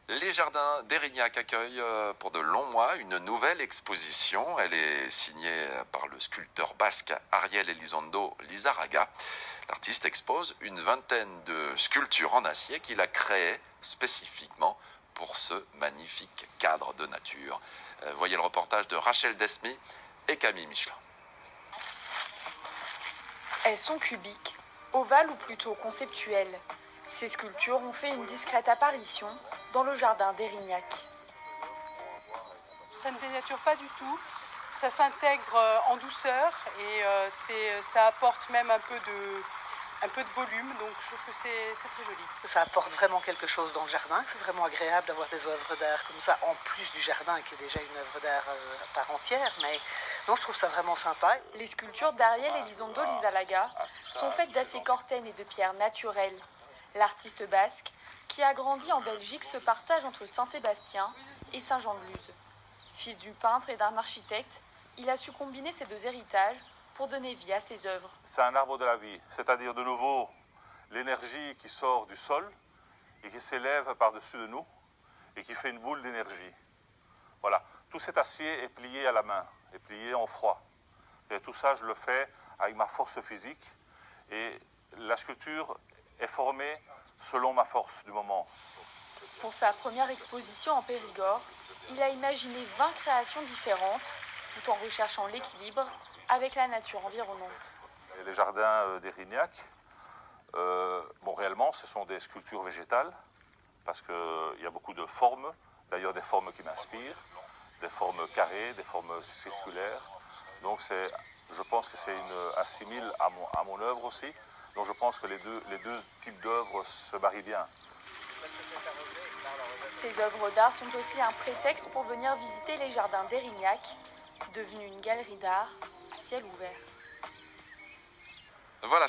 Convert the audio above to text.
Les jardins d'Érignac accueillent pour de longs mois une nouvelle exposition. Elle est signée par le sculpteur basque Ariel Elizondo Lizarraga. L'artiste expose une vingtaine de sculptures en acier qu'il a créées spécifiquement pour ce magnifique cadre de nature. Voyez le reportage de Rachel Desmy et Camille Michelin. Elles sont cubiques, ovales ou plutôt conceptuelles. Ces sculptures ont fait une discrète apparition dans le jardin d'Érignac. Ça ne dénature pas du tout, ça s'intègre en douceur et ça apporte même un peu de volume, donc je trouve que c'est très joli. Ça apporte vraiment quelque chose dans le jardin, c'est vraiment agréable d'avoir des œuvres d'art comme ça, en plus du jardin qui est déjà une œuvre d'art à part entière, mais non, je trouve ça vraiment sympa. Les sculptures d'Ariel Elizondo Lizarraga sont faites d'acier corten et de pierres naturelles. L'artiste basque, qui a grandi en Belgique, se partage entre Saint-Sébastien et Saint-Jean-de-Luz. Fils du peintre et d'un architecte, il a su combiner ces deux héritages pour donner vie à ses œuvres. C'est un arbre de la vie, c'est-à-dire de nouveau l'énergie qui sort du sol et qui s'élève par-dessus de nous et qui fait une boule d'énergie. Voilà, tout cet acier est plié à la main, est plié en froid. Et tout ça, je le fais avec ma force physique et la sculpture est formée selon ma force du moment. Pour sa première exposition en Périgord, il a imaginé 20 créations différentes, tout en recherchant l'équilibre avec la nature environnante. Et les jardins d'Érignac, réellement, ce sont des sculptures végétales, parce qu'il y a beaucoup de formes, d'ailleurs des formes qui m'inspirent, des formes carrées, des formes circulaires. Donc je pense que c'est un simile à mon œuvre aussi. Donc je pense que les deux types d'œuvres se marient bien. Ces œuvres d'art sont aussi un prétexte pour venir visiter les jardins d'Érignac, devenue une galerie d'art à ciel ouvert. Voilà.